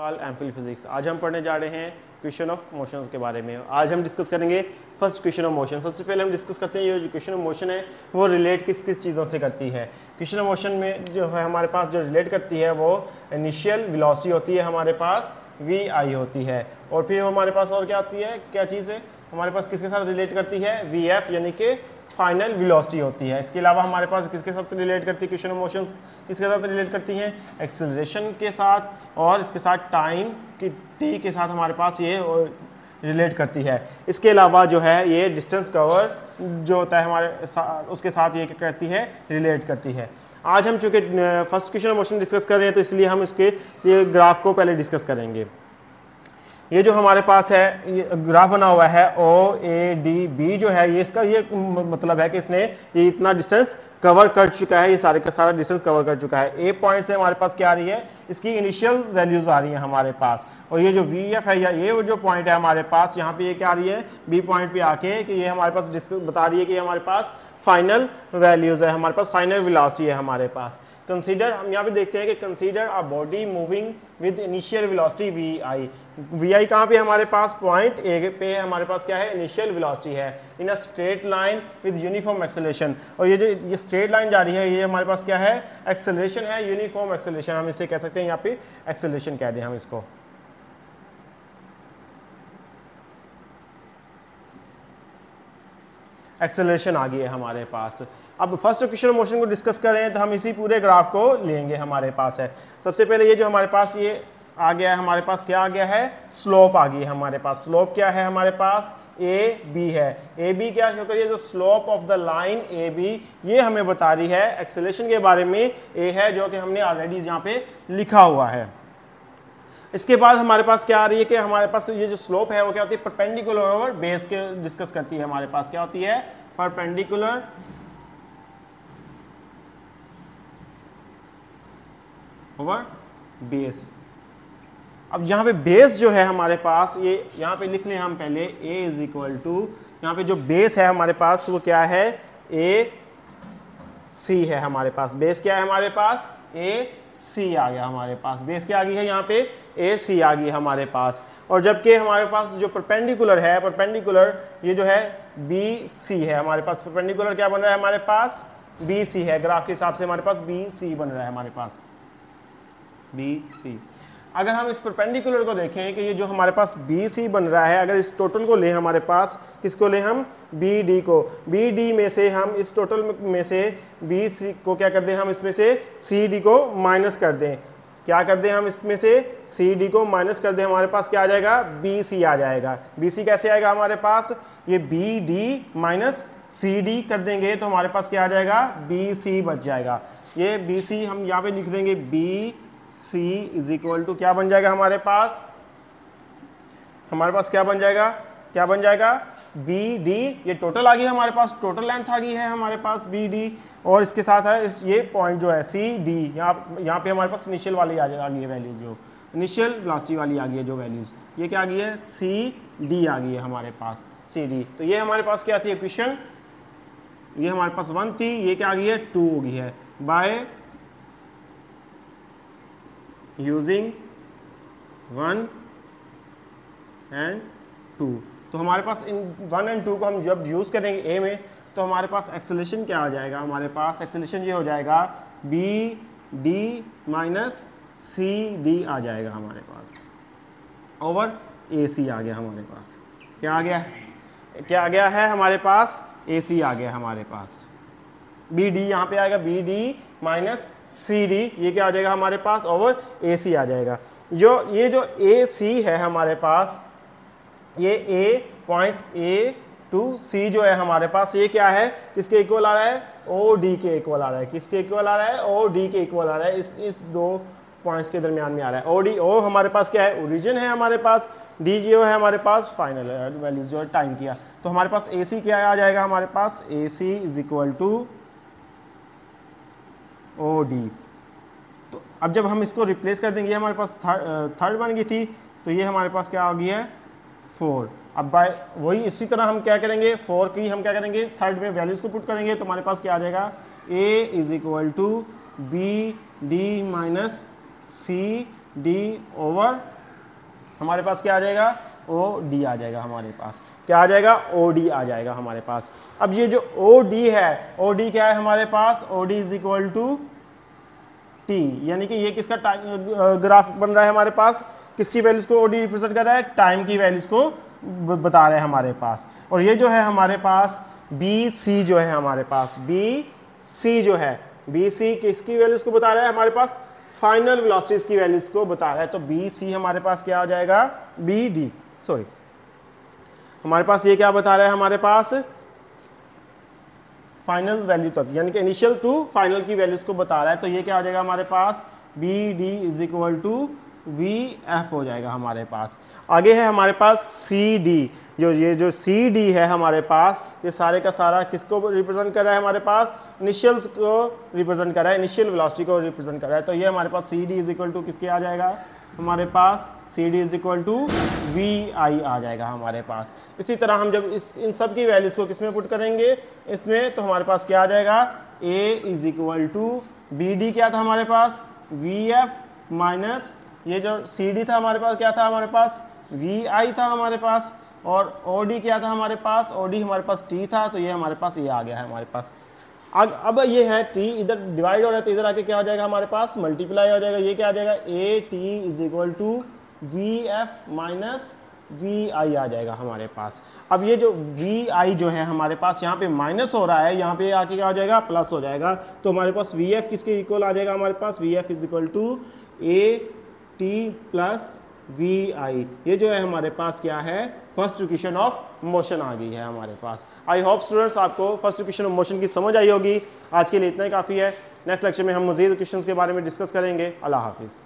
MPhil physics. आज हम पढ़ने जा रहे हैं क्वेश्चन ऑफ मोशंस के बारे में। आज हम डिस्कस करेंगे फर्स्ट क्वेश्चन ऑफ मोशन। सबसे पहले हम डिस्कस करते हैं ये जो क्वेश्चन ऑफ मोशन है वो रिलेट किस किस चीज़ों से करती है। क्वेश्चन ऑफ मोशन में जो है हमारे पास जो रिलेट करती है वो इनिशियल वेलोसिटी होती है, हमारे पास वी आई होती है, और फिर हमारे पास और क्या आती है, क्या चीज़ है हमारे पास किसके साथ रिलेट करती है, वी एफ यानी कि फाइनल वेलोसिटी होती है। इसके अलावा हमारे पास किसके साथ रिलेट करती है, क्वेश्चन ऑफ मोशंस किसके साथ रिलेट करती हैं, एक्सेलरेशन के साथ, और इसके साथ टाइम की टी के साथ हमारे पास ये रिलेट करती है। इसके अलावा जो है ये डिस्टेंस कवर जो होता है हमारे साथ उसके साथ ये क्या करती है, रिलेट करती है। आज हम चूँकि first question of motion discuss कर रहे हैं तो इसलिए हम इसके ये ग्राफ को पहले डिस्कस करेंगे। ये जो हमारे पास है ये ग्राफ बना हुआ है ओ ए डी बी जो है ये इसका ये मतलब है कि इसने ये इतना डिस्टेंस कवर कर चुका है, ये सारे का सारा डिस्टेंस कवर कर चुका है। ए पॉइंट से हमारे पास क्या आ रही है, इसकी इनिशियल वैल्यूज आ रही है हमारे पास, और ये जो वी एफ है या ये वो जो पॉइंट है हमारे पास यहाँ पे ये क्या आ रही है, बी पॉइंट पे आके कि ये हमारे पास बता रही है कि हमारे पास फाइनल वैल्यूज है, हमारे पास फाइनल वेलोसिटी है हमारे पास। कंसीडर हम यहाँ पे देखते हैं कि consider a body moving with initial velocity V I. V I कहाँ पे हमारे पास, पॉइंट ए पे हमारे पास क्या है, इनिशियल वेलोसिटी है in a straight line with uniform acceleration. और ये जो ये स्ट्रेट लाइन जा रही है ये हमारे पास क्या है, एक्सेलरेशन है, यूनिफॉर्म एक्सेलरेशन हम इसे कह सकते हैं, यहाँ पे एक्सेलरेशन कह दें हम इसको। एक्सेलरेशन आ गई है हमारे पास। अब फर्स्ट क्वेश्चन मोशन को डिस्कस कर रहे हैं तो हम इसी पूरे ग्राफ को लेंगे, हमारे पास है सबसे पहले ये जो हमारे पास ये आ गया है, हमारे पास क्या आ गया है, स्लोप आ गई है हमारे पास। स्लोप क्या है हमारे पास, ए बी है। ए बी क्या शो करिए, जो slope of the line A B ये हमें बता रही है एक्सेलरेशन के बारे में, ए है जो कि हमने ऑलरेडी यहाँ पे लिखा हुआ है। इसके बाद हमारे पास क्या आ रही है कि हमारे पास ये जो स्लोप है वो क्या होती है, परपेंडिकुलर ओवर बेस के डिस्कस करती है। हमारे पास क्या होती है, परपेंडिकुलर ओवर बेस। अब यहाँ पे बेस जो है हमारे पास ये यहाँ पे लिख लें हम पहले, a इज इक्वल टू यहाँ पे जो बेस है हमारे पास वो क्या है, ए सी है हमारे पास। बेस क्या है हमारे पास, ए सी आ गया हमारे पास, बेस क्या आ गई है यहाँ पे, ए सी आ गई हमारे पास। और जबकि हमारे पास जो परपेंडिकुलर है, परपेंडिकुलर ये जो है बी सी है हमारे पास। परपेंडिकुलर क्या बन रहा है हमारे पास, बी सी है, ग्राफ के हिसाब से हमारे पास बी सी बन रहा है हमारे पास, बी सी। अगर हम इस परपेंडिकुलर को देखें कि ये जो हमारे पास बी सी बन रहा है, अगर इस टोटल को लें हमारे पास, किसको लें हम, बी डी को, बी डी में से हम इस टोटल में से बी सी को क्या कर दें, हम इसमें से सी डी को माइनस कर दें। क्या कर दें हम इसमें से सी डी को माइनस कर दें, हमारे पास क्या आ जाएगा, बी सी आ जाएगा। बी सी कैसे आएगा हमारे पास, ये B D minus C D कर देंगे तो हमारे पास क्या आ जाएगा, बी सी बच जाएगा। ये बी सी हम यहाँ पे लिख देंगे, B C is equal to क्या बन जाएगा हमारे पास क्या बन जाएगा, क्या बन जाएगा, बी डी, ये टोटल आ गई हमारे पास, टोटल लेंथ आ गई है हमारे पास बी डी, और इसके साथ है ये पॉइंट जो है सी डी, यहाँ पे हमारे पास इनिशियल वाली आ गई है वैल्यूज, जो इनिशियल वेलोसिटी वाली आ गई है जो वैल्यूज, ये क्या आ गई है, सी डी आ गई है हमारे पास, सी डी। तो ये हमारे पास क्या थी इक्वेशन, ये हमारे पास 1 थी, ये क्या आ गई है 2 हो गई है, बाय यूजिंग 1 एंड 2। तो हमारे पास इन 1 एंड 2 को हम जब यूज़ करेंगे ए में तो हमारे पास एक्सेलरेशन क्या आ जाएगा, हमारे पास एक्सेलरेशन ये हो जाएगा B D minus C D आ जाएगा हमारे पास, ओवर ए सी आ गया हमारे पास। क्या आ गया है, क्या आ गया है हमारे पास, ए सी आ गया हमारे पास। बी डी यहाँ पे आएगा, B D minus C D, ये क्या आ जाएगा हमारे पास, ओवर ए सी आ जाएगा। ये जो ए सी है हमारे पास, ये ए पॉइंट ए टू सी जो है हमारे पास, ये क्या है, किसके इक्वल आ रहा है, ओ डी के इक्वल आ रहा है। किसके इक्वल आ रहा है, ओ डी के इक्वल आ रहा है, इस दो पॉइंट्स के दरमियान में आ रहा है। ओ डी, ओ हमारे पास क्या है, ओरिजिन है हमारे पास, डी जो है हमारे पास फाइनल वैल्यूज जो है टाइम किया। तो हमारे पास ए सी क्या आ जाएगा हमारे पास, A C is equal to O D. तो अब जब हम इसको रिप्लेस कर देंगे, हमारे पास थर्ड बन गई थी, तो ये हमारे पास क्या आ गई है 4। अब बाय वही इसी तरह हम क्या करेंगे, 4 की हम क्या करेंगे, थर्ड में वैल्यूज को पुट करेंगे तो हमारे पास क्या आ जाएगा, A is equal to B D minus C D over हमारे पास क्या आ जाएगा, ओ डी आ जाएगा हमारे पास, क्या आ जाएगा, ओ डी आ जाएगा हमारे पास। अब ये जो ओ डी है, ओ डी क्या है हमारे पास, O D is equal to T, यानी कि ये किसका ग्राफ बन रहा है हमारे पास, किसकी वैल्यूज को ओ डी रिप्रेजेंट कर रहा है, टाइम की वैल्यूज को बता रहे हैं हमारे पास। और ये जो है हमारे पास बी सी जो है हमारे पास, बी सी जो है, बी सी किसकी वैल्यूज को बता रहा है हमारे पास, फाइनल वेलोसिटीज की वैल्यूज को बता रहा है। तो बी सी हमारे पास क्या आ जाएगा, बी डी सॉरी हमारे पास ये क्या बता रहा है हमारे पास, फाइनल वैल्यू तक, यानी कि इनिशियल टू फाइनल की वैल्यूज को बता रहा है। तो ये क्या आ जाएगा हमारे पास, B D is equal to V F हो जाएगा हमारे पास। आगे है हमारे पास सी डी, ये जो सी डी है हमारे पास, ये सारे का सारा किसको रिप्रेजेंट कर रहा है हमारे पास, इनिशियल्स को रिप्रेजेंट कर रहा है, इनिशियल वेलोसिटी को रिप्रेजेंट कर रहा है। तो ये हमारे पास C D is equal to किसके आ जाएगा हमारे पास, C D is equal to V I आ जाएगा हमारे पास। इसी तरह हम जब इन सब की वैल्यूज को किसमें पुट करेंगे, इसमें, तो हमारे पास क्या आ जाएगा, A is equal to B D क्या था हमारे पास, वी एफ माइनस ये जो सी डी था हमारे पास क्या था हमारे पास, वी आई था हमारे पास, और ओ डी क्या था हमारे पास, ओ डी हमारे पास टी था। तो ये हमारे पास ये आ गया है हमारे पास। अब ये है टी इधर डिवाइड हो रहा है, तो इधर आके क्या हो जाएगा हमारे पास, मल्टीप्लाई हो जाएगा। ये क्या आ जाएगा, A T is equal to V F minus V I आ जाएगा हमारे पास। अब ये जो वी आई जो है हमारे पास यहाँ पे माइनस हो रहा है, यहाँ पे आके क्या हो जाएगा, प्लस हो जाएगा। तो हमारे पास वी एफ किसके इक्वल आ जाएगा हमारे पास, V F is equal to A T plus V I. ये जो है हमारे पास क्या है, फर्स्ट इक्वेशन ऑफ मोशन आ गई है हमारे पास। आई होप स्टूडेंट्स आपको फर्स्ट इक्वेशन ऑफ मोशन की समझ आई होगी। आज के लिए इतना ही काफ़ी है। नेक्स्ट लेक्चर में हम मज़ीद इक्वेशंस के बारे में डिस्कस करेंगे। अल्लाह हाफिज़।